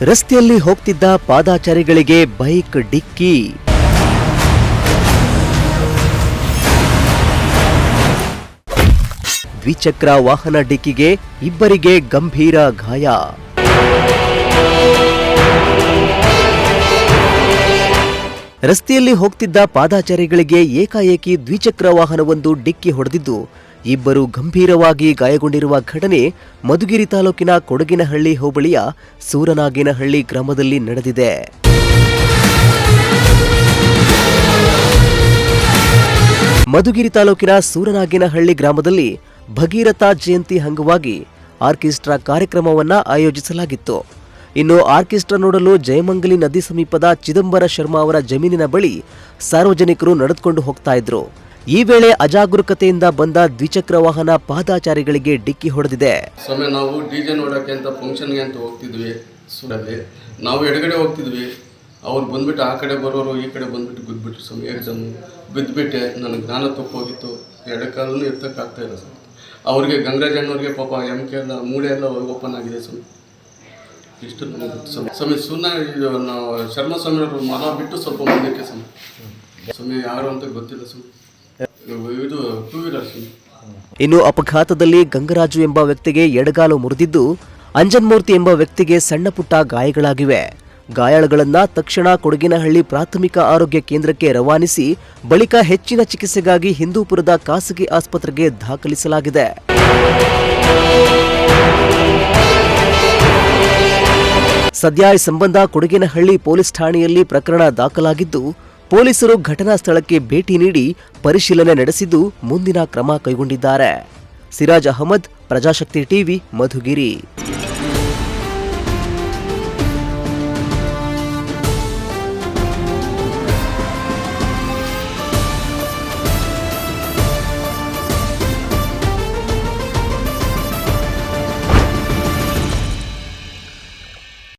ರಸ್ತೆಯಲ್ಲಿ ಹೋಗ್ತಿದ್ದ ಪಾದಾಚಾರಿಗಳಿಗೆ ಬೈಕ್ ಡಿಕ್ಕಿ. ದ್ವಿಚಕ್ರ ವಾಹನ ಡಿಕ್ಕಿಗೆ ಇಬ್ಬರಿಗೆ ಗಂಭೀರ ಗಾಯ. ರಸ್ತೆಯಲ್ಲಿ ಹೋಗ್ತಿದ್ದ ಪಾದಾಚಾರಿಗಳಿಗೆ ಏಕಾಏಕಿ ದ್ವಿಚಕ್ರ ವಾಹನವೊಂದು ಡಿಕ್ಕಿ ಹೊಡೆದಿದ್ದು ಇಬ್ಬರು ಗಂಭೀರವಾಗಿ ಗಾಯಗೊಂಡಿರುವ ಘಟನೆ ಮಧುಗಿರಿ ತಾಲೂಕಿನ ಕೊಡಗಿನಹಳ್ಳಿ ಹೋಬಳಿಯ ಸೂರನಾಗೇನಹಳ್ಳಿ ಗ್ರಾಮದಲ್ಲಿ ನಡೆದಿದೆ. ಮಧುಗಿರಿ ತಾಲೂಕಿನ ಸೂರನಾಗೇನಹಳ್ಳಿ ಗ್ರಾಮದಲ್ಲಿ ಭಗೀರಥ ಜಯಂತಿ ಅಂಗವಾಗಿ ಆರ್ಕೆಸ್ಟ್ರಾ ಕಾರ್ಯಕ್ರಮವನ್ನು ಆಯೋಜಿಸಲಾಗಿತ್ತು. ಇನ್ನು ಆರ್ಕೆಸ್ಟ್ರಾ ನೋಡಲು ಜಯಮಂಗಲಿ ನದಿ ಸಮೀಪದ ಚಿದಂಬರ ಶರ್ಮಾ ಅವರ ಜಮೀನಿನ ಬಳಿ ಸಾರ್ವಜನಿಕರು ನಡೆದುಕೊಂಡು ಹೋಗ್ತಾ ಇದ್ರು. ಈ ವೇಳೆ ಅಜಾಗರೂಕತೆಯಿಂದ ಬಂದ ದ್ವಿಚಕ್ರ ವಾಹನ ಪಾದಾಚಾರಿಗಳಿಗೆ ಡಿಕ್ಕಿ ಹೊಡೆದಿದೆ. ಸಮಯ ನಾವು ಡಿಜೆ ನೋಡೋಕ್ಕೆ ಅಂತ ಫಂಕ್ಷನ್ಗೆ ಅಂತ ಹೋಗ್ತಿದ್ವಿ. ಸುಡಲ್ಲಿ ನಾವು ಎಡಗಡೆ ಹೋಗ್ತಿದ್ವಿ. ಅವ್ರು ಬಂದ್ಬಿಟ್ಟು ಆ ಕಡೆ ಬರೋರು ಈ ಕಡೆ ಬಂದ್ಬಿಟ್ಟು ಗುದ್ಬಿಟ್ರು. ಸಮಯ ಎಕ್ಸಾಮು ಬಿದ್ದುಬಿಟ್ಟೆ. ನನಗೆ ಜ್ಞಾನ ತಪ್ಪೋಗಿತ್ತು. ಎಡಕಾಲೂ ಎತ್ತಕ್ಕಾಗ್ತಾ ಇಲ್ಲ ಸರ್. ಅವ್ರಿಗೆ ಗಂಗರಾಜ್ ಅಣ್ಣವ್ರಿಗೆ ಪಾಪ ಎಮ್ಕೆ ಎಲ್ಲ ಮೂಳೆ ಎಲ್ಲ ಓಪನ್ ಆಗಿದೆ ಸರ್. ಇಷ್ಟು ಸಮಯ ಸುಮ್ಮನೆ ಶರ್ಮಾ ಸ್ವಾಮಿಯವರು ಮನ ಬಿಟ್ಟು ಸ್ವಲ್ಪ ಮುಂದಕ್ಕೆ ಸಮಯ ಯಾರು ಅಂತ ಗೊತ್ತಿಲ್ಲ ಸರ್. ಇದು ಟೂ ವೀಲರ್. ಇನ್ನು ಅಪಘಾತದಲ್ಲಿ ಗಂಗರಾಜು ಎಂಬ ವ್ಯಕ್ತಿಗೆ ಎಡಗಾಲು ಮುರಿದಿದ್ದು, ಅಂಜನ್ಮೂರ್ತಿ ಎಂಬ ವ್ಯಕ್ತಿಗೆ ಸಣ್ಣ ಪುಟ್ಟ ಗಾಯಗಳಾಗಿವೆ. ಗಾಯಾಳುಗಳನ್ನ ತಕ್ಷಣ ಕೊಡಗಿನಹಳ್ಳಿ ಪ್ರಾಥಮಿಕ ಆರೋಗ್ಯ ಕೇಂದ್ರಕ್ಕೆ ರವಾನಿಸಿ ಬಳಿಕ ಹೆಚ್ಚಿನ ಚಿಕಿತ್ಸೆಗಾಗಿ ಹಿಂದೂಪುರದ ಖಾಸಗಿ ಆಸ್ಪತ್ರೆಗೆ ದಾಖಲಿಸಲಾಗಿದೆ. ಸದ್ಯ ಈ ಸಂಬಂಧ ಕೊಡಗಿನಹಳ್ಳಿ ಪೊಲೀಸ್ ಠಾಣೆಯಲ್ಲಿ ಪ್ರಕರಣ ದಾಖಲಾಗಿದ್ದು, ಪೊಲೀಸರು ಘಟನಾ ಸ್ಥಳಕ್ಕೆ ಭೇಟಿ ನೀಡಿ ಪರಿಶೀಲನೆ ನಡೆಸಿದ್ದು ಮುಂದಿನ ಕ್ರಮ ಕೈಗೊಂಡಿದ್ದಾರೆ. ಸಿರಾಜ್ ಅಹಮದ್, ಪ್ರಜಾಶಕ್ತಿ ಟಿವಿ, ಮಧುಗಿರಿ.